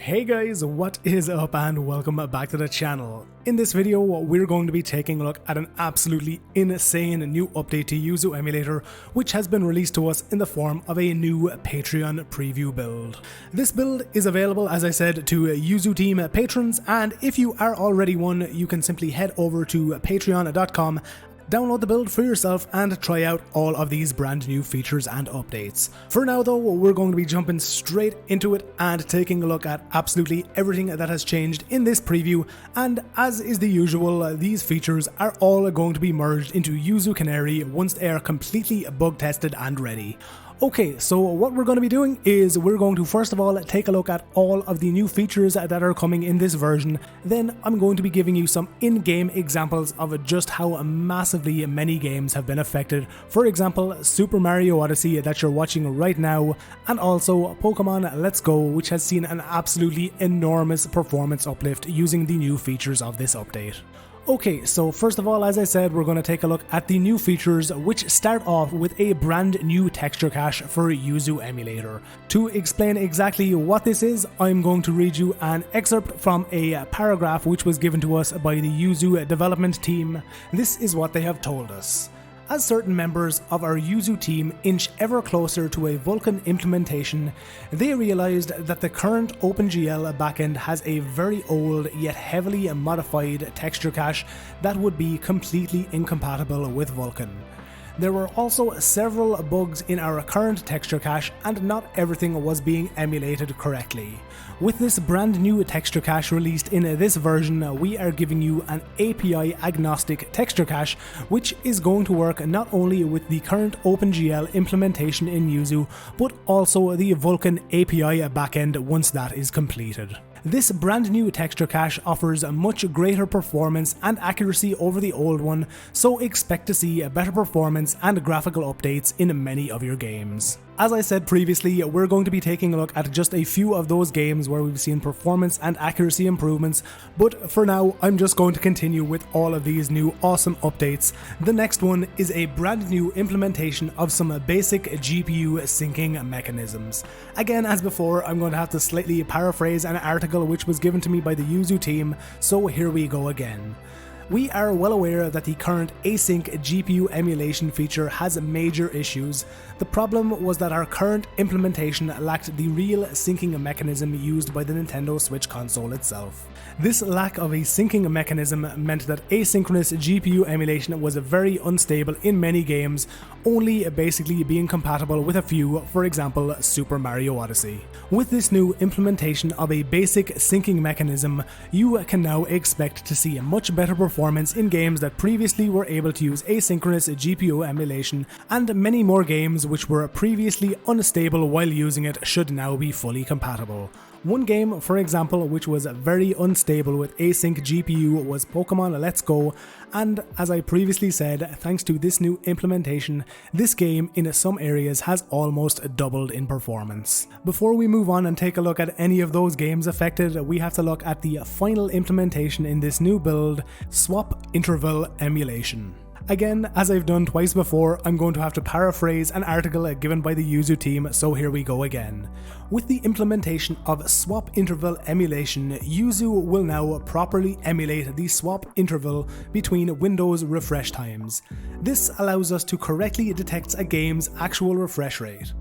Hey guys, what is up and welcome back to the channel. In this video, we're going to be taking a look at an absolutely insane new update to Yuzu Emulator, which has been released to us in the form of a new Patreon preview build. This build is available, as I said, to Yuzu Team patrons, and if you are already one, you can simply head over to patreon.com, download the build for yourself and try out all of these brand new features and updates. For now though, we're going to be jumping straight into it and taking a look at absolutely everything that has changed in this preview, and as is the usual, these features are all going to be merged into Yuzu Canary once they are completely bug tested and ready. Okay, so what we're going to be doing is we're going to first of all take a look at all of the new features that are coming in this version. Then I'm going to be giving you some in-game examples of just how massively many games have been affected. For example, Super Mario Odyssey that you're watching right now, and also Pokemon Let's Go, which has seen an absolutely enormous performance uplift using the new features of this update. Okay, so first of all, as I said, we're going to take a look at the new features, which start off with a brand new texture cache for Yuzu Emulator. To explain exactly what this is, I'm going to read you an excerpt from a paragraph which was given to us by the Yuzu development team. This is what they have told us. As certain members of our Yuzu team inch ever closer to a Vulkan implementation, they realized that the current OpenGL backend has a very old yet heavily modified texture cache that would be completely incompatible with Vulkan. There were also several bugs in our current texture cache, and not everything was being emulated correctly. With this brand new texture cache released in this version, we are giving you an API agnostic texture cache, which is going to work not only with the current OpenGL implementation in Yuzu, but also the Vulkan API backend once that is completed. This brand new texture cache offers a much greater performance and accuracy over the old one, so expect to see a better performance and graphical updates in many of your games. As I said previously, we're going to be taking a look at just a few of those games where we've seen performance and accuracy improvements, but for now I'm just going to continue with all of these new awesome updates. The next one is a brand new implementation of some basic GPU syncing mechanisms. Again, as before, I'm going to have to slightly paraphrase an article which was given to me by the Yuzu team, so here we go again. We are well aware that the current Async GPU emulation feature has major issues. The problem was that our current implementation lacked the real syncing mechanism used by the Nintendo Switch console itself. This lack of a syncing mechanism meant that asynchronous GPU emulation was very unstable in many games, only basically being compatible with a few, for example Super Mario Odyssey. With this new implementation of a basic syncing mechanism, you can now expect to see a much better performance in games that previously were able to use asynchronous GPU emulation, and many more games which were previously unstable while using it should now be fully compatible. One game, for example, which was very unstable with async GPU was Pokemon Let's Go, and as I previously said, thanks to this new implementation, this game in some areas has almost doubled in performance. Before we move on and take a look at any of those games affected, we have to look at the final implementation in this new build, Swap Interval Emulation. Again, as I've done twice before, I'm going to have to paraphrase an article given by the Yuzu team, so here we go again. With the implementation of Swap Interval Emulation, Yuzu will now properly emulate the swap interval between Windows refresh times. This allows us to correctly detect a game's actual refresh rate.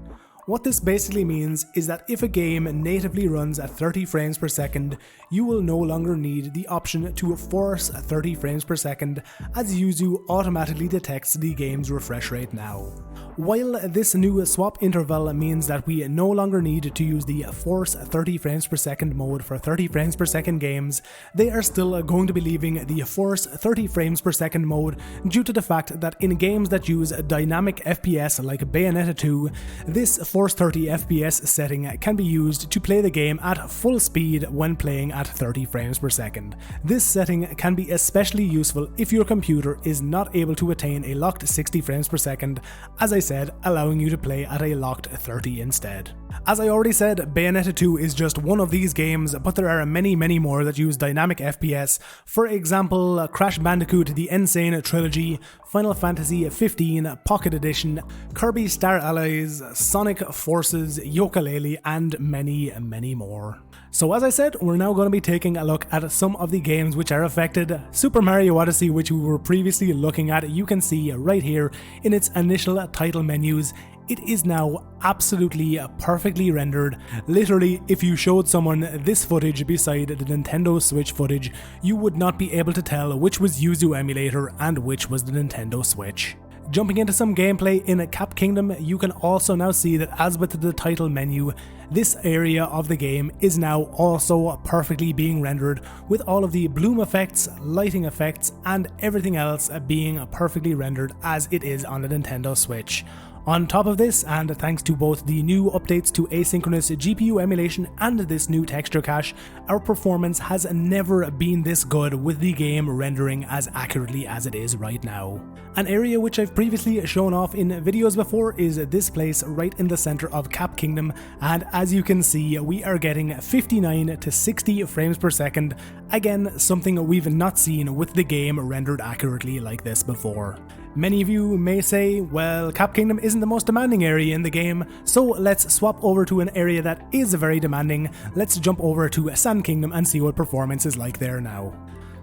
What this basically means is that if a game natively runs at 30 frames per second, you will no longer need the option to force 30 frames per second, as Yuzu automatically detects the game's refresh rate now. While this new swap interval means that we no longer need to use the force 30 frames per second mode for 30 frames per second games, they are still going to be leaving the force 30 frames per second mode due to the fact that in games that use dynamic FPS like Bayonetta 2, this force 30 FPS setting can be used to play the game at full speed when playing at 30 frames per second. This setting can be especially useful if your computer is not able to attain a locked 60 frames per second, as I said, allowing you to play at a locked 30 instead. As I already said, Bayonetta 2 is just one of these games, but there are many more that use dynamic FPS. For example, Crash Bandicoot The Insane Trilogy, Final Fantasy 15 Pocket Edition, Kirby Star Allies, Sonic Forces, Yooka-Laylee, and many, many more. So as I said, we're now going to be taking a look at some of the games which are affected. Super Mario Odyssey, which we were previously looking at, you can see right here in its initial title menus. It is now absolutely perfectly rendered. Literally, if you showed someone this footage beside the Nintendo Switch footage, you would not be able to tell which was Yuzu Emulator and which was the Nintendo Switch. Jumping into some gameplay in Cap Kingdom, you can also now see that as with the title menu, this area of the game is now also perfectly being rendered, with all of the bloom effects, lighting effects, and everything else being perfectly rendered as it is on the Nintendo Switch. On top of this, and thanks to both the new updates to asynchronous GPU emulation and this new texture cache, our performance has never been this good with the game rendering as accurately as it is right now. An area which I've previously shown off in videos before is this place right in the center of Cap Kingdom, and as you can see, we are getting 59 to 60 frames per second, again something we've not seen with the game rendered accurately like this before. Many of you may say, well, Cap Kingdom isn't the most demanding area in the game, so let's swap over to an area that is very demanding. Let's jump over to Sand Kingdom and see what performance is like there now.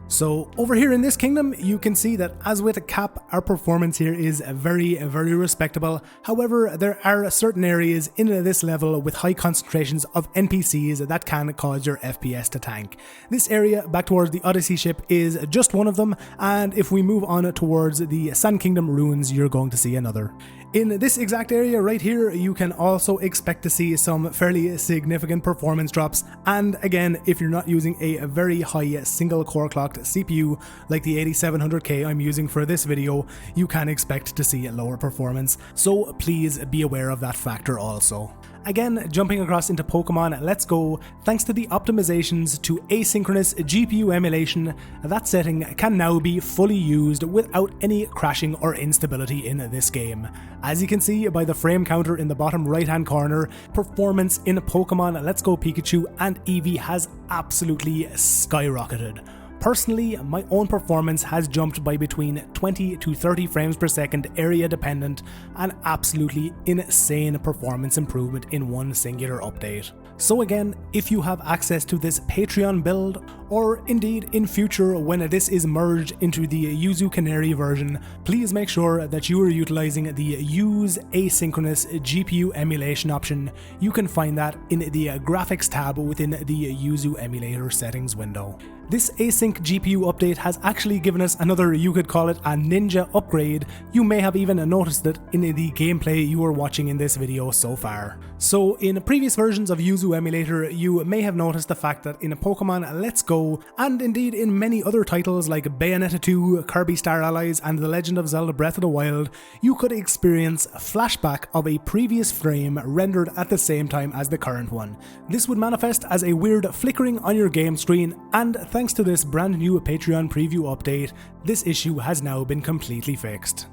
So over here in this kingdom, you can see that as with Cap, our performance here is very, very respectable. However, there are certain areas in this level with high concentrations of NPCs that can cause your FPS to tank. This area back towards the Odyssey ship is just one of them, and if we move on towards the Sand Kingdom ruins, you're going to see another. In this exact area right here, you can also expect to see some fairly significant performance drops, and again, if you're not using a very high single core clocked CPU like the 8700K I'm using for this video, you can expect to see lower performance, so please be aware of that factor also. Again, jumping across into Pokemon Let's Go, thanks to the optimizations to asynchronous GPU emulation, that setting can now be fully used without any crashing or instability in this game. As you can see by the frame counter in the bottom right hand corner, performance in Pokemon Let's Go Pikachu and Eevee has absolutely skyrocketed. Personally, my own performance has jumped by between 20 to 30 frames per second area dependent, an absolutely insane performance improvement in one singular update. So again, if you have access to this Patreon build, or indeed in future when this is merged into the Yuzu Canary version, please make sure that you are utilizing the Use Asynchronous GPU Emulation option. You can find that in the Graphics tab within the Yuzu Emulator settings window. This Async GPU update has actually given us another, you could call it a ninja upgrade. You may have even noticed it in the gameplay you are watching in this video so far. So in previous versions of Yuzu Emulator, you may have noticed the fact that in Pokemon Let's Go, and indeed in many other titles like Bayonetta 2, Kirby Star Allies, and The Legend of Zelda Breath of the Wild, you could experience a flashback of a previous frame rendered at the same time as the current one. This would manifest as a weird flickering on your game screen, and thanks to this brand new Patreon preview update, this issue has now been completely fixed.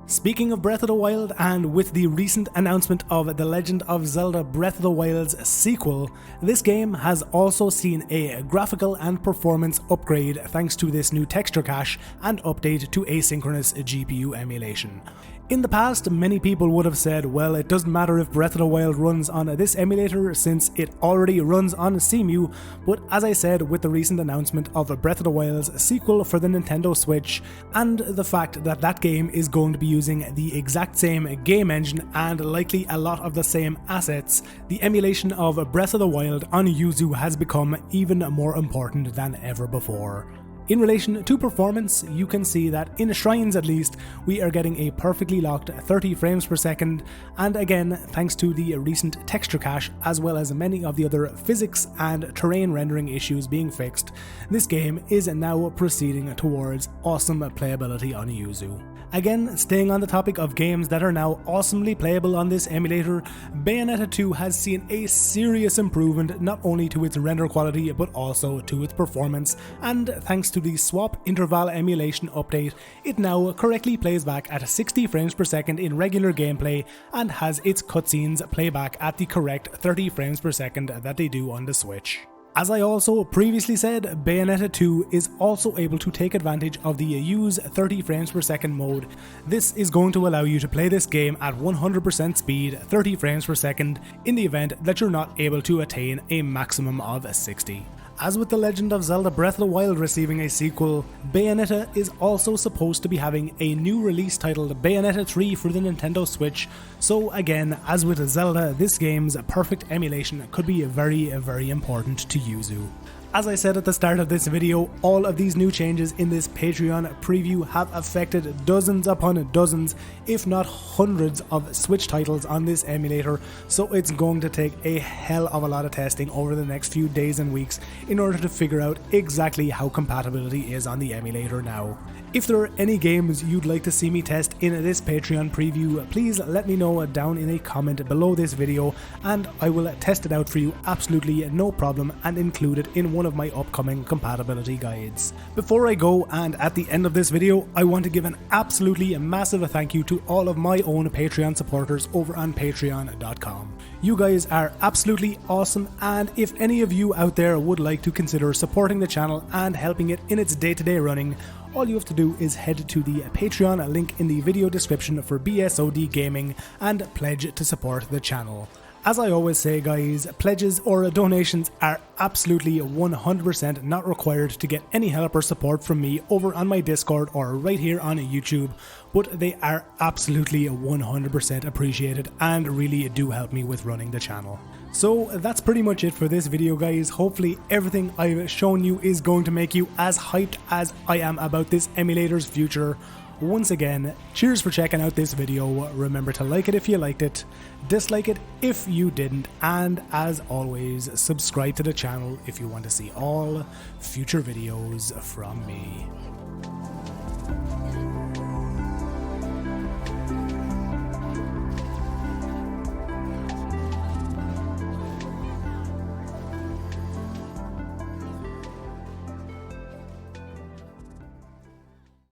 Speaking of Breath of the Wild, and with the recent announcement of The Legend of Zelda Breath of the Wild's sequel, this game has also seen a graphical and performance upgrade thanks to this new texture cache and update to asynchronous GPU emulation. In the past, many people would have said, well, it doesn't matter if Breath of the Wild runs on this emulator since it already runs on Cemu, but as I said, with the recent announcement of Breath of the Wild's sequel for the Nintendo Switch, and the fact that that game is going to be using the exact same game engine and likely a lot of the same assets, the emulation of Breath of the Wild on Yuzu has become even more important than ever before. In relation to performance, you can see that in Shrines at least, we are getting a perfectly locked 30 frames per second, and again, thanks to the recent texture cache as well as many of the other physics and terrain rendering issues being fixed, this game is now proceeding towards awesome playability on Yuzu. Again, staying on the topic of games that are now awesomely playable on this emulator, Bayonetta 2 has seen a serious improvement not only to its render quality but also to its performance, and thanks to the swap interval emulation update, it now correctly plays back at 60 frames per second in regular gameplay and has its cutscenes play back at the correct 30 frames per second that they do on the Switch. As I also previously said, Bayonetta 2 is also able to take advantage of the use 30 frames per second mode. This is going to allow you to play this game at 100% speed, 30 frames per second, in the event that you're not able to attain a maximum of 60. As with The Legend of Zelda Breath of the Wild receiving a sequel, Bayonetta is also supposed to be having a new release titled Bayonetta 3 for the Nintendo Switch, so again, as with Zelda, this game's perfect emulation could be very important to Yuzu. As I said at the start of this video, all of these new changes in this Patreon preview have affected dozens upon dozens, if not hundreds of Switch titles on this emulator, so it's going to take a hell of a lot of testing over the next few days and weeks in order to figure out exactly how compatibility is on the emulator now. If there are any games you'd like to see me test in this Patreon preview, please let me know down in a comment below this video and I will test it out for you absolutely no problem and include it in one of my upcoming compatibility guides. Before I go, and at the end of this video, I want to give an absolutely massive thank you to all of my own Patreon supporters over on patreon.com. You guys are absolutely awesome, and if any of you out there would like to consider supporting the channel and helping it in its day-to-day running, all you have to do is head to the Patreon link in the video description for BSoD Gaming and pledge to support the channel. As I always say guys, pledges or donations are absolutely 100% not required to get any help or support from me over on my Discord or right here on YouTube, but they are absolutely 100% appreciated and really do help me with running the channel. So that's pretty much it for this video guys. Hopefully everything I've shown you is going to make you as hyped as I am about this emulator's future. Once again, cheers for checking out this video. Remember to like it if you liked it, dislike it if you didn't, and as always, subscribe to the channel if you want to see all future videos from me.